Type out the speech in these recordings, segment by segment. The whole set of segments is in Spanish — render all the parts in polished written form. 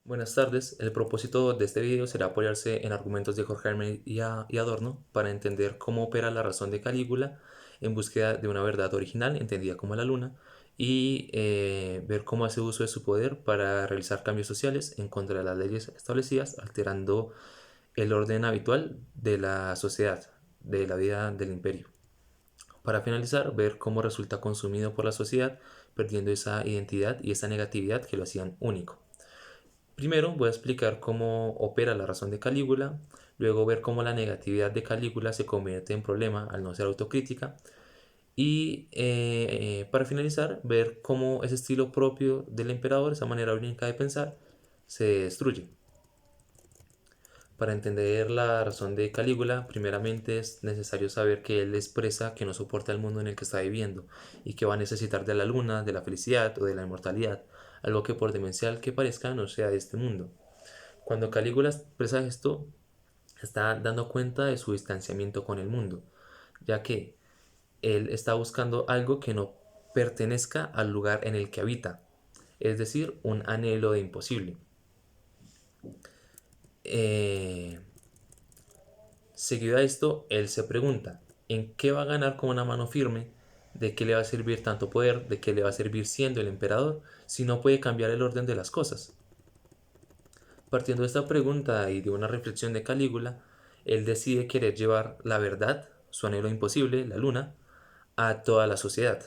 Buenas tardes, el propósito de este video será apoyarse en argumentos de Horkheimer y Adorno para entender cómo opera la razón de Calígula en búsqueda de una verdad original, entendida como la luna, y ver cómo hace uso de su poder para realizar cambios sociales en contra de las leyes establecidas, alterando el orden habitual de la sociedad, de la vida del imperio. Para finalizar, ver cómo resulta consumido por la sociedad, perdiendo esa identidad y esa negatividad que lo hacían único. Primero voy a explicar cómo opera la razón de Calígula, luego ver cómo la negatividad de Calígula se convierte en problema al no ser autocrítica y para finalizar ver cómo ese estilo propio del emperador, esa manera única de pensar, se destruye. Para entender la razón de Calígula, primeramente es necesario saber que él expresa que no soporta el mundo en el que está viviendo y que va a necesitar de la luna, de la felicidad o de la inmortalidad, algo que por demencial que parezca no sea de este mundo. Cuando Calígula expresa esto, está dando cuenta de su distanciamiento con el mundo, ya que él está buscando algo que no pertenezca al lugar en el que habita, es decir, un anhelo de imposible. Eh, Seguido a esto, él se pregunta, ¿en qué va a ganar con una mano firme? ¿De qué le va a servir tanto poder? ¿De qué le va a servir siendo el emperador si no puede cambiar el orden de las cosas? Partiendo de esta pregunta y de una reflexión de Calígula, él decide querer llevar la verdad, su anhelo imposible, la luna, a toda la sociedad.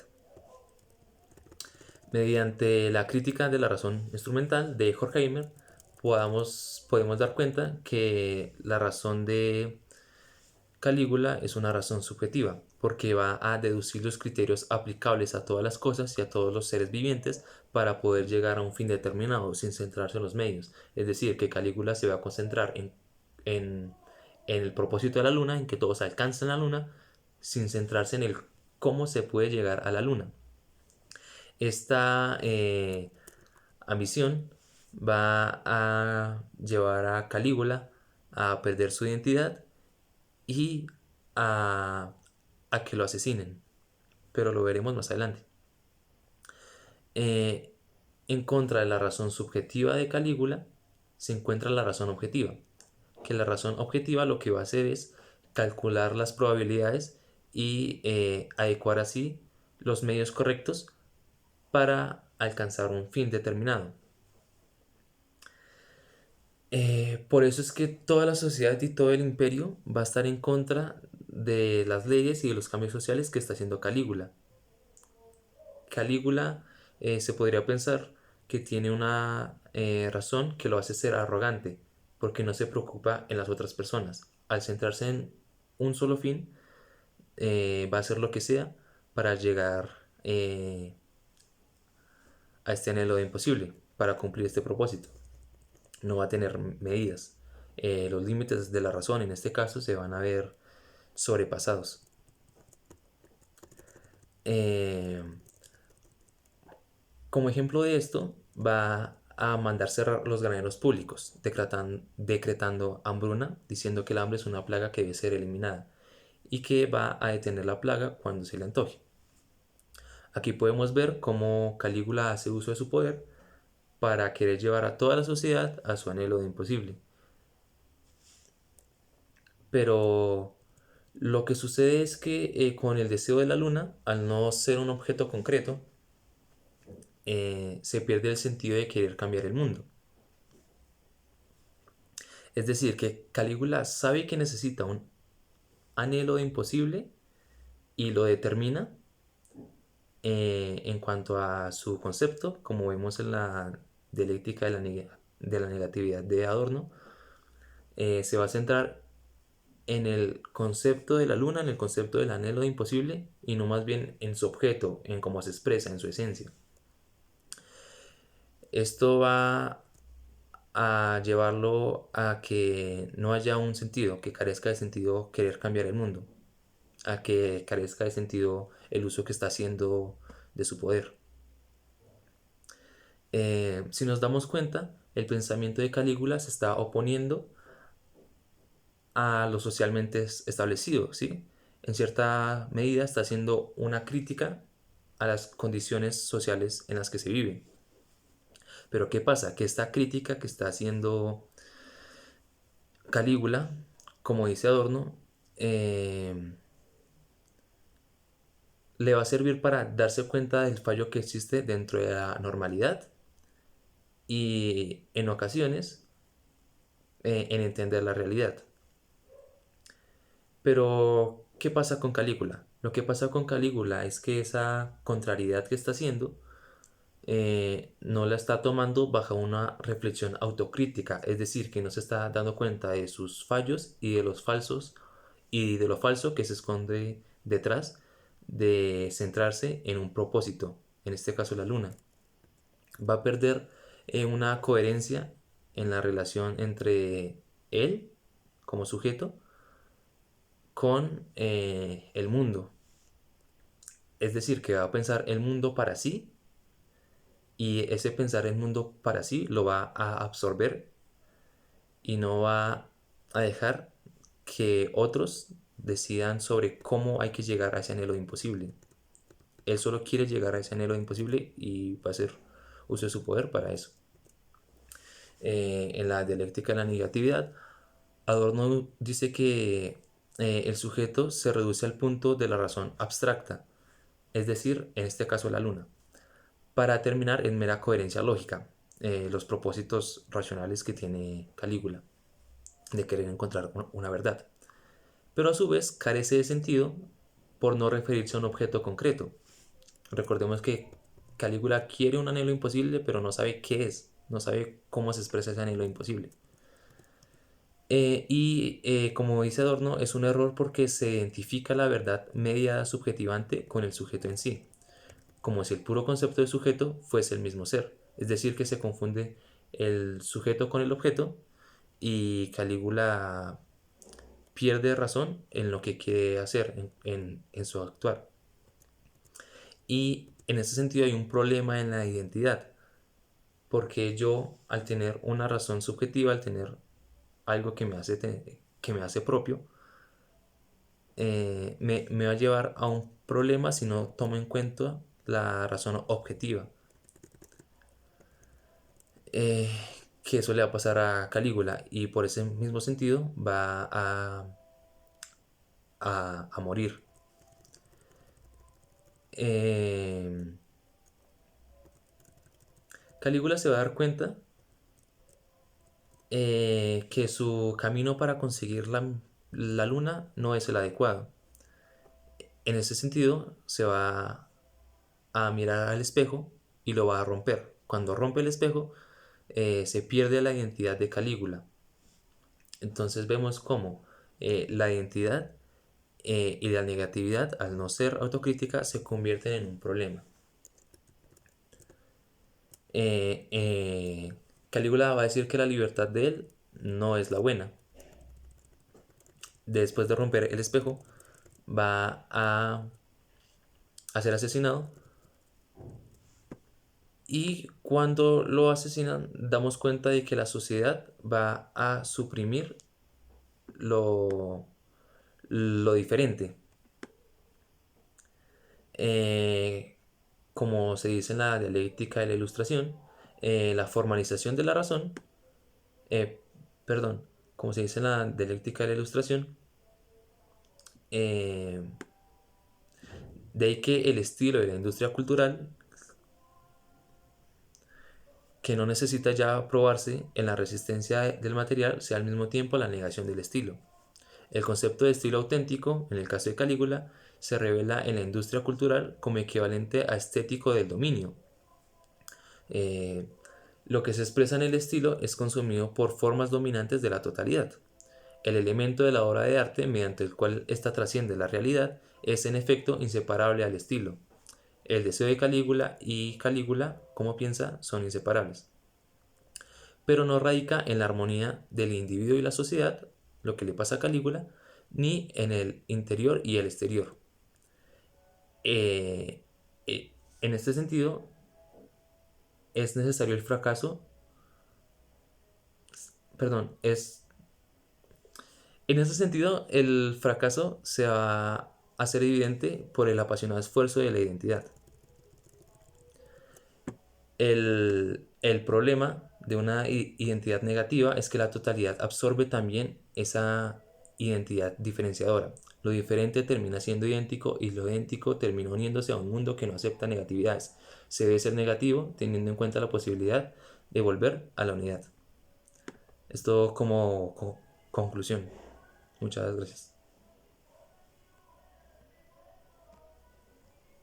Mediante la crítica de la razón instrumental de Horkheimer, podemos dar cuenta que la razón de Calígula es una razón subjetiva, porque va a deducir los criterios aplicables a todas las cosas y a todos los seres vivientes para poder llegar a un fin determinado sin centrarse en los medios. Es decir, que Calígula se va a concentrar en, en el propósito de la luna, en que todos alcancen la luna, sin centrarse en el cómo se puede llegar a la luna. Esta ambición va a llevar a Calígula a perder su identidad y a, a que lo asesinen, pero lo veremos más adelante. Eh, en contra de la razón subjetiva de Calígula se encuentra la razón objetiva, que la razón objetiva lo que va a hacer es calcular las probabilidades y adecuar así los medios correctos para alcanzar un fin determinado. Por eso es que toda la sociedad y todo el imperio va a estar en contra de las leyes y de los cambios sociales que está haciendo Calígula. Calígula se podría pensar que tiene una razón que lo hace ser arrogante, porque no se preocupa en las otras personas. Al centrarse en un solo fin, va a hacer lo que sea para llegar a este anhelo de imposible, para cumplir este propósito. No va a tener medidas. Los límites de la razón en este caso se van a ver sobrepasados. Eh, Como ejemplo de esto, va a mandar cerrar los graneros públicos, decretando hambruna, diciendo que el hambre es una plaga que debe ser eliminada y que va a detener la plaga cuando se le antoje. Aquí podemos ver cómo Calígula hace uso de su poder para querer llevar a toda la sociedad a su anhelo de imposible. Pero lo que sucede es que con el deseo de la luna, al no ser un objeto concreto, se pierde el sentido de querer cambiar el mundo. Es decir, que Calígula sabe que necesita un anhelo de imposible y lo determina en cuanto a su concepto, como vemos en la dialéctica de la negatividad de Adorno. Se va a centrar en el concepto de la luna, en el concepto del anhelo de imposible y no más bien en su objeto, en cómo se expresa, en su esencia. Esto va a llevarlo a que no haya un sentido, que carezca de sentido querer cambiar el mundo, a que carezca de sentido el uso que está haciendo de su poder. Si nos damos cuenta, el pensamiento de Calígula se está oponiendo a lo socialmente establecido, ¿sí? En cierta medida está haciendo una crítica a las condiciones sociales en las que se vive. Pero ¿qué pasa? Que esta crítica que está haciendo Calígula, como dice Adorno, eh, le va a servir para darse cuenta del fallo que existe dentro de la normalidad y en ocasiones en entender la realidad. Pero, ¿qué pasa con Calígula? Lo que pasa con Calígula es que esa contrariedad que está haciendo no la está tomando bajo una reflexión autocrítica, es decir, que no se está dando cuenta de sus fallos y de los falsos y de lo falso que se esconde detrás de centrarse en un propósito, en este caso la luna. Va a perder una coherencia en la relación entre él como sujeto con el mundo. Es decir, que va a pensar el mundo para sí y ese pensar el mundo para sí lo va a absorber y no va a dejar que otros decidan sobre cómo hay que llegar a ese anhelo imposible. Él solo quiere llegar a ese anhelo imposible y va a hacer uso de su poder para eso. En la dialéctica de la negatividad, Adorno dice que el sujeto se reduce al punto de la razón abstracta, es decir, en este caso la luna, para terminar en mera coherencia lógica, los propósitos racionales que tiene Calígula, de querer encontrar una verdad. Pero a su vez carece de sentido por no referirse a un objeto concreto. Recordemos que Calígula quiere un anhelo imposible, pero no sabe qué es, no sabe cómo se expresa ese anhelo imposible. Como dice Adorno, es un error porque se identifica la verdad media subjetivante con el sujeto en sí, como si el puro concepto de sujeto fuese el mismo ser. Es decir, que se confunde el sujeto con el objeto y Calígula pierde razón en lo que quiere hacer, en su actuar. Y en ese sentido hay un problema en la identidad, porque yo al tener una razón subjetiva, al tener algo que me hace propio, me va a llevar a un problema si no tomo en cuenta la razón objetiva. Eh, que eso le va a pasar a Calígula y por ese mismo sentido va a morir. Eh, Calígula se va a dar cuenta que su camino para conseguir la luna no es el adecuado. En ese sentido, se va a mirar al espejo y lo va a romper. Cuando rompe el espejo, se pierde la identidad de Calígula. Entonces vemos cómo la identidad y la negatividad, al no ser autocrítica, se convierten en un problema. Calígula va a decir que la libertad de él no es la buena. Después de romper el espejo, va a ser asesinado. Y cuando lo asesinan, damos cuenta de que la sociedad va a suprimir lo, lo diferente. Eh, Como se dice en la dialéctica de la ilustración, la formalización de la razón, eh, perdón, como se dice en la dialéctica de la ilustración, eh, de ahí que el estilo de la industria cultural, que no necesita ya probarse en la resistencia del material, sea al mismo tiempo la negación del estilo. El concepto de estilo auténtico, en el caso de Calígula, se revela en la industria cultural como equivalente a estético del dominio. Eh, lo que se expresa en el estilo es consumido por formas dominantes de la totalidad. El elemento de la obra de arte mediante el cual ésta trasciende la realidad es en efecto inseparable al estilo. El deseo de Calígula y Calígula, como piensa, son inseparables. Pero no radica en la armonía del individuo y la sociedad, lo que le pasa a Calígula, ni en el interior y el exterior. Eh, en este sentido, es necesario el fracaso, perdón, en ese sentido, el fracaso se va a hacer evidente por el apasionado esfuerzo de la identidad. El problema de una identidad negativa es que la totalidad absorbe también esa identidad diferenciadora. Lo diferente termina siendo idéntico y lo idéntico termina uniéndose a un mundo que no acepta negatividades. Se debe ser negativo teniendo en cuenta la posibilidad de volver a la unidad. Esto como conclusión. Muchas gracias.